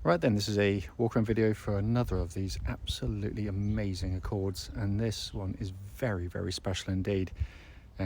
Right then, this is a walk-around video for another of these absolutely amazing Accords, and this one is very, very special indeed.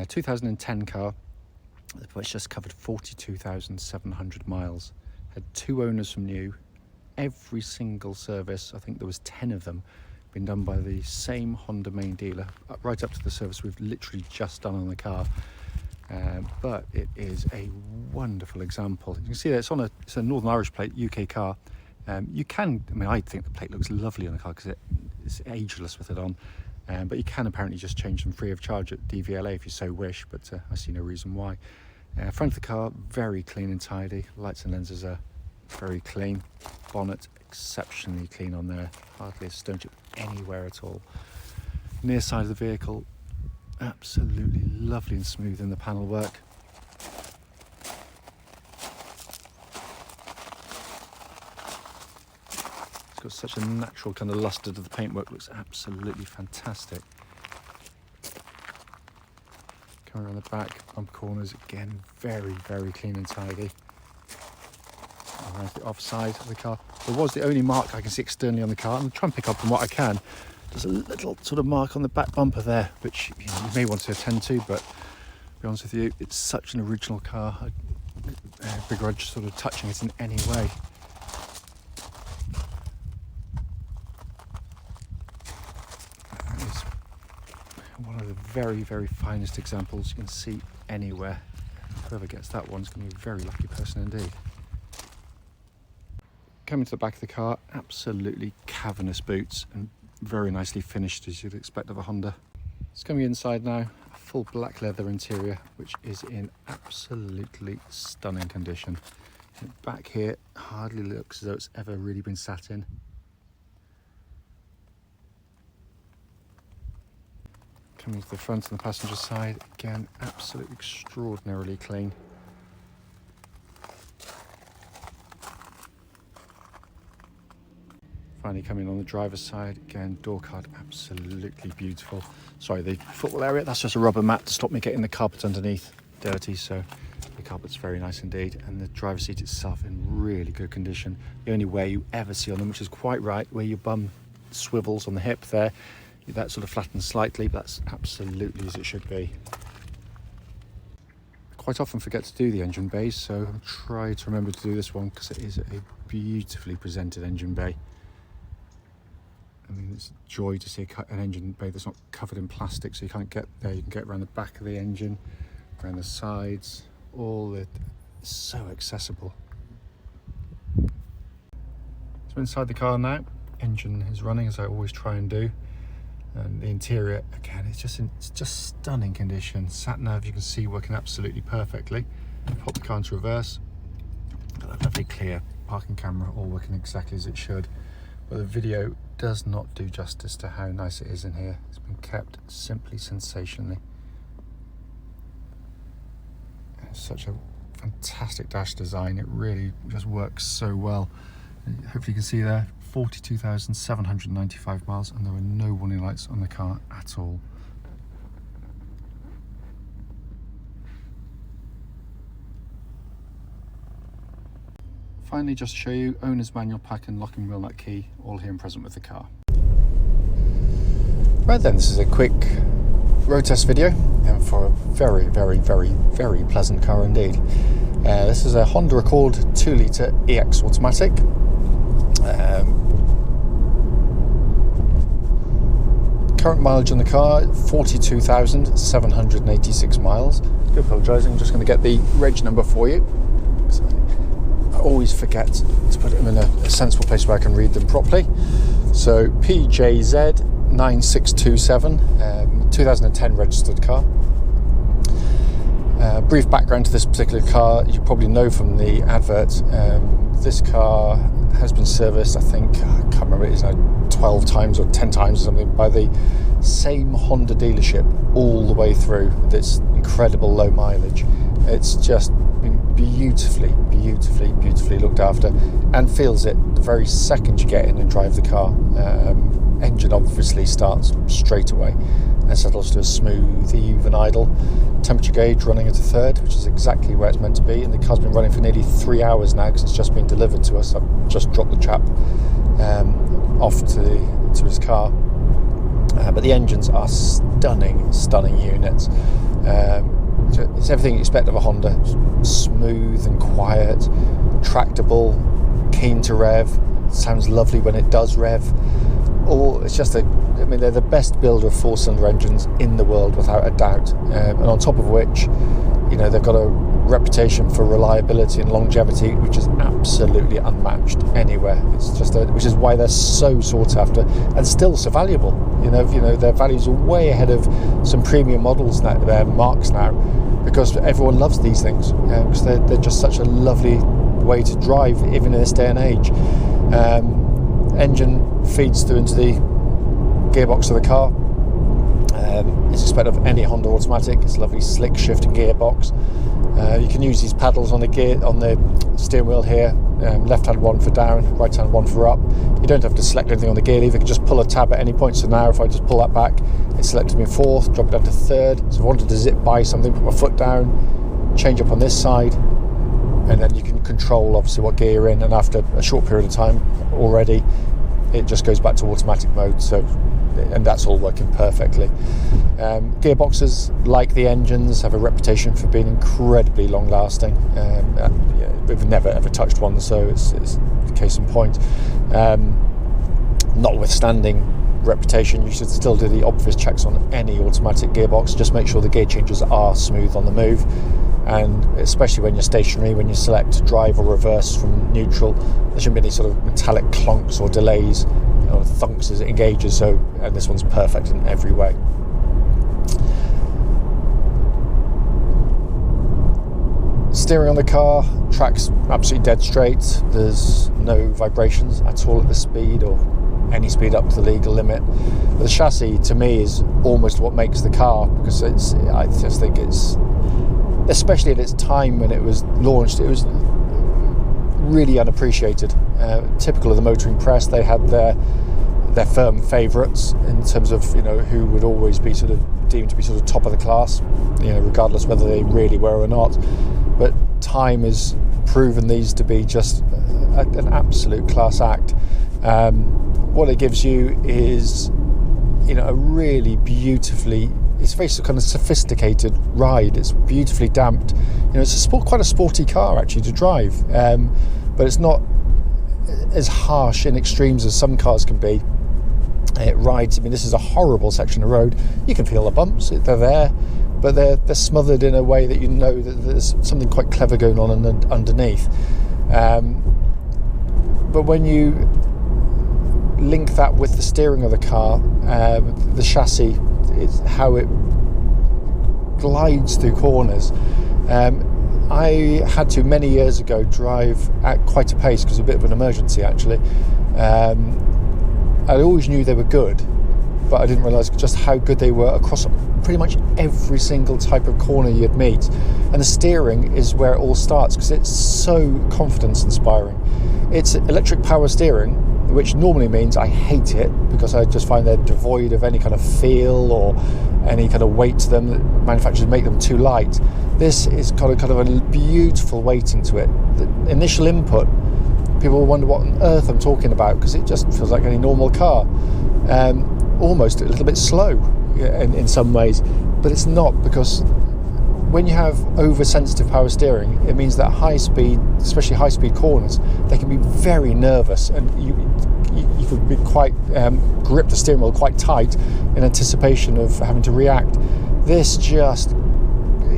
2010 car, which just covered 42,700 miles, had 2 owners from new, every single service, I think there was 10 of them, been done by the same Honda main dealer, right up to the service we've literally just done on the car. But it is a wonderful example. You can see that it's a Northern Irish plate, UK car. You can, I think the plate looks lovely on the car because it's ageless with it on, but you can apparently just change them free of charge at DVLA if you so wish, but I see no reason why. Front of the car, very clean and tidy. Lights and lenses are very clean. Bonnet, exceptionally clean on there. Hardly a stone chip anywhere at all. Near side of the vehicle, absolutely lovely and smooth in the panel work. Got such a natural kind of luster to the paintwork, looks absolutely fantastic. Coming around the back, bump corners, again very, very clean and tidy. Around the offside of the car, there was the only mark I can see externally on the car. I'm trying to pick up from what I can. There's a little sort of mark on the back bumper there, which you may want to attend to, but to be honest with you, it's such an original car. I begrudge sort of touching it in any way. One of the very, very finest examples you can see anywhere. Whoever gets that one's going to be a very lucky person indeed. Coming to the back of the car, absolutely cavernous boots and very nicely finished as you'd expect of a Honda. It's coming inside now, a full black leather interior which is in absolutely stunning condition. Back here hardly looks as though it's ever really been sat in. Coming to the front and the passenger side, again, absolutely extraordinarily clean. Finally coming on the driver's side, again, door card, absolutely beautiful. Sorry, the footwell area, that's just a rubber mat to stop me getting the carpet underneath dirty, so the carpet's very nice indeed. And the driver's seat itself in really good condition. The only wear you ever see on them, which is quite right, where your bum swivels on the hip there, that sort of flattens slightly, but that's absolutely as it should be. I quite often forget to do the engine bays, so I'll try to remember to do this one because it is a beautifully presented engine bay. I mean, it's a joy to see an engine bay that's not covered in plastic, so you can't get there. You can get around the back of the engine, around the sides, so accessible. So inside the car now, engine is running as I always try and do. And the interior, again, it's just stunning condition. Sat nav, you can see, working absolutely perfectly. Pop the car into reverse. Got that lovely clear parking camera, all working exactly as it should. But the video does not do justice to how nice it is in here. It's been kept simply sensationally. It's such a fantastic dash design. It really just works so well. Hopefully you can see there, 42,795 miles, and there were no warning lights on the car at all. Finally, just to show you, owner's manual, pack and locking wheel nut key, all here and present with the car. Right then, this is a quick road test video and for a very, very, very, very pleasant car indeed. This is a Honda Accord 2-litre EX automatic. Current mileage on the car, 42,786 miles. I do apologise, I'm just going to get the reg number for you. I always forget to put them in a sensible place where I can read them properly. So PJZ9627, 2010 registered car. Brief background to this particular car, you probably know from the advert. This car has been serviced, I think, I can't remember, it's now 12 times or 10 times or something, by the same Honda dealership all the way through with its incredible low mileage. It's just been beautifully looked after, and feels it the very second you get in and drive the car. Engine obviously starts straight away. and settles to a smooth, even idle. Temperature gauge running at a third, which is exactly where it's meant to be, and the car's been running for nearly 3 hours now because it's just been delivered to us. I've just dropped the chap off to his car, but the engines are stunning units. It's everything you expect of a Honda. Smooth and quiet, tractable, keen to rev, sounds lovely when it does rev. It's just they're the best builder of four-cylinder engines in the world without a doubt, and on top of which, they've got a reputation for reliability and longevity which is absolutely unmatched anywhere. It's just which is why they're so sought after and still so valuable. Their values are way ahead of some premium models now, their marks now, because everyone loves these things, because they're just such a lovely way to drive even in this day and age. Engine feeds through into the gearbox of the car. It's expected of any Honda automatic. It's a lovely slick shifting gearbox. You can use these paddles on the steering wheel here. Left hand one for down, right hand one for up. You don't have to select anything on the gear lever. You can just pull a tab at any point. So now if I just pull that back, it selects me in fourth, drop it down to third. So if I wanted to zip by something, put my foot down, change up on this side, and then you can control obviously what gear you're in, and after a short period of time already it just goes back to automatic mode, and that's all working perfectly. Gearboxes, like the engines, have a reputation for being incredibly long lasting. We've never ever touched one, so it's the case in point. Notwithstanding reputation, you should still do the obvious checks on any automatic gearbox. Just make sure the gear changes are smooth on the move, and especially when you're stationary, when you select drive or reverse from neutral, there shouldn't be any sort of metallic clonks or delays or thunks as it engages. And this one's perfect in every way. Steering on the car, track's absolutely dead straight. There's no vibrations at all at this speed or any speed up to the legal limit. But the chassis, to me, is almost what makes the car, because I just think it's, especially at its time when it was launched, it was really unappreciated. Typical of the motoring press, they had their firm favourites in terms of who would always be sort of deemed to be sort of top of the class, regardless whether they really were or not. But time has proven these to be just an absolute class act. What it gives you is a really beautifully, it's a very kind of sophisticated ride. It's beautifully damped. It's quite a sporty car actually to drive, but it's not as harsh in extremes as some cars can be. It rides, this is a horrible section of road. You can feel the bumps, they're there, but they're smothered in a way that that there's something quite clever going on underneath. But when you link that with the steering of the car, the chassis, it's how it glides through corners. I had to, many years ago, drive at quite a pace because of a bit of an emergency actually. I always knew they were good, but I didn't realise just how good they were across pretty much every single type of corner you'd meet. And the steering is where it all starts, because it's so confidence inspiring. It's electric power steering, which normally means I hate it because I just find they're devoid of any kind of feel or any kind of weight to them. Manufacturers make them too light. This is got a kind of a beautiful weighting to it. The initial input, people will wonder what on earth I'm talking about, because it just feels like any normal car. Almost a little bit slow in some ways, but it's not, because when you have oversensitive power steering, it means that high speed, especially high speed corners, they can be very nervous, and you could be quite grip the steering wheel quite tight in anticipation of having to react. This just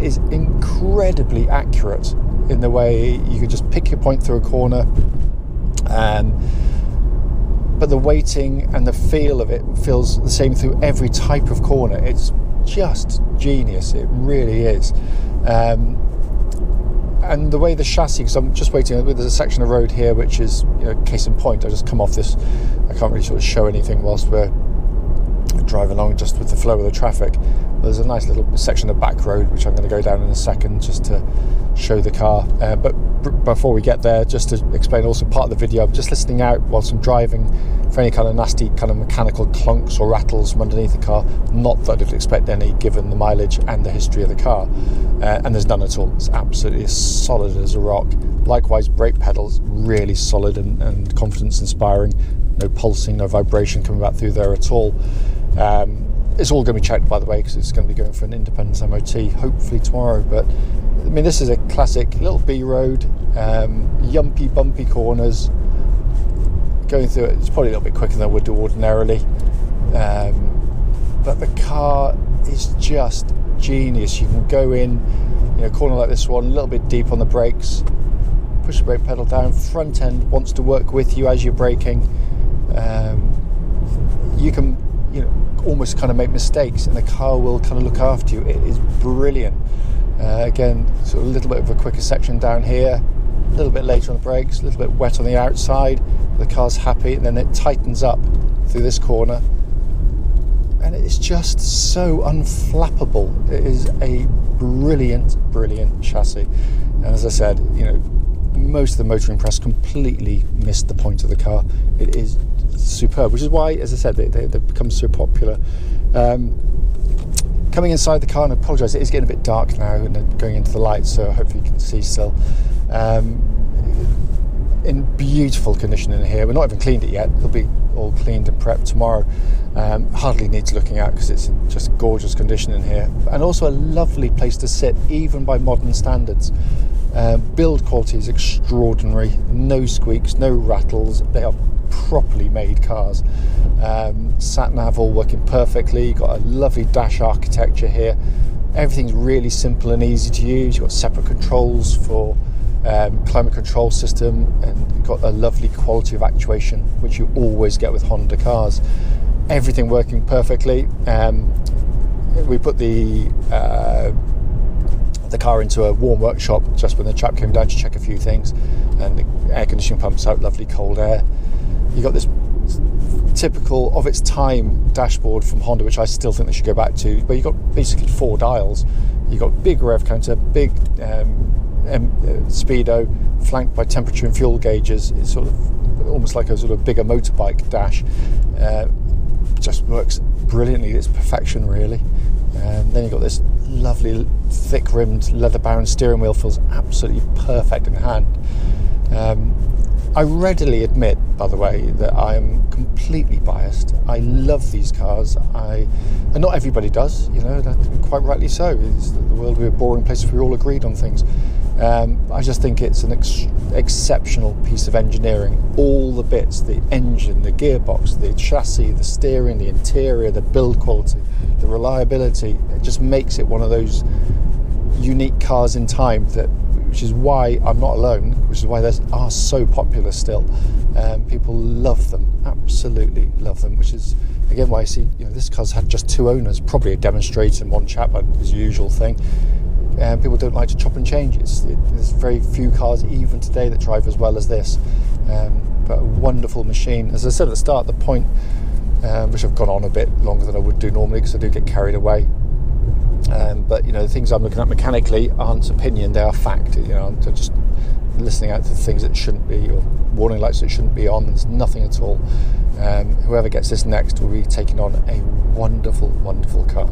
is incredibly accurate in the way you could just pick your point through a corner, but the weighting and the feel of it feels the same through every type of corner. It's just genius, it really is. And the way the chassis, because I'm just waiting, there's a section of road here which is, case in point, I just come off this, I can't really sort of show anything whilst we're driving along just with the flow of the traffic, There's a nice little section of back road which I'm going to go down in a second just to show the car, but before we get there, just to explain also part of the video, I'm just listening out whilst I'm driving for any kind of nasty kind of mechanical clunks or rattles from underneath the car. Not that I'd expect any given the mileage and the history of the car, and there's none at all. It's absolutely as solid as a rock. Likewise, brake pedals really solid and confidence inspiring. No pulsing, no vibration coming back through there at all. It's all going to be checked, by the way, because it's going to be going for an independence MOT hopefully tomorrow. But I mean, this is a classic little B road, yumpy, bumpy corners. Going through it, it's probably a little bit quicker than I would do ordinarily. But the car is just genius. You can go in, a corner like this one, a little bit deep on the brakes, push the brake pedal down. Front end wants to work with you as you're braking. You can, almost kind of make mistakes, and the car will kind of look after you. It is brilliant. Again, sort of a little bit of a quicker section down here, a little bit later on the brakes, a little bit wet on the outside. The car's happy, and then it tightens up through this corner, and it's just so unflappable. It is a brilliant chassis. And as I said, most of the motoring press completely missed the point of the car. It is superb, which is why, as I said, they've become so popular. Coming inside the car, and I apologise, it is getting a bit dark now and going into the light, so hopefully you can see still. In beautiful condition in here. We're not even cleaned it yet. It'll be all cleaned and prepped tomorrow. Hardly needs looking at because it's in just gorgeous condition in here, and also a lovely place to sit, even by modern standards. Build quality is extraordinary. No squeaks, no rattles. They are properly made cars. Sat nav all working perfectly. You've got a lovely dash architecture here. Everything's really simple and easy to use. You've got separate controls for climate control system, and you've got a lovely quality of actuation, which you always get with Honda cars. Everything working perfectly. We put the car into a warm workshop just when the chap came down to check a few things, and the air conditioning pumps out lovely cold air. You got this typical of its time dashboard from Honda, which I still think they should go back to, where you've got basically 4 dials. You've got big rev counter, big speedo, flanked by temperature and fuel gauges. It's sort of almost like a sort of bigger motorbike dash. Just works brilliantly. It's perfection, really. Then you've got this lovely thick rimmed leather bound steering wheel, feels absolutely perfect in hand. I readily admit, by the way, that I am completely biased. I love these cars, and not everybody does, quite rightly so. It's the world we're a boring place if we're all agreed on things. I just think it's an exceptional piece of engineering. All the bits, the engine, the gearbox, the chassis, the steering, the interior, the build quality, the reliability, it just makes it one of those unique cars in time, which is why I'm not alone, which is why they are so popular still. People love them, absolutely love them, which is again why I see this car's had just 2 owners, probably a demonstrator and 1 chap, is the usual thing. People don't like to chop and change. There's very few cars even today that drive as well as this, but a wonderful machine. As I said at the start, the point, which I've gone on a bit longer than I would do normally because I do get carried away. But the things I'm looking at mechanically aren't opinion; they are fact. I'm just listening out to things that shouldn't be, or warning lights that shouldn't be on. There's nothing at all. Whoever gets this next will be taking on a wonderful, wonderful car.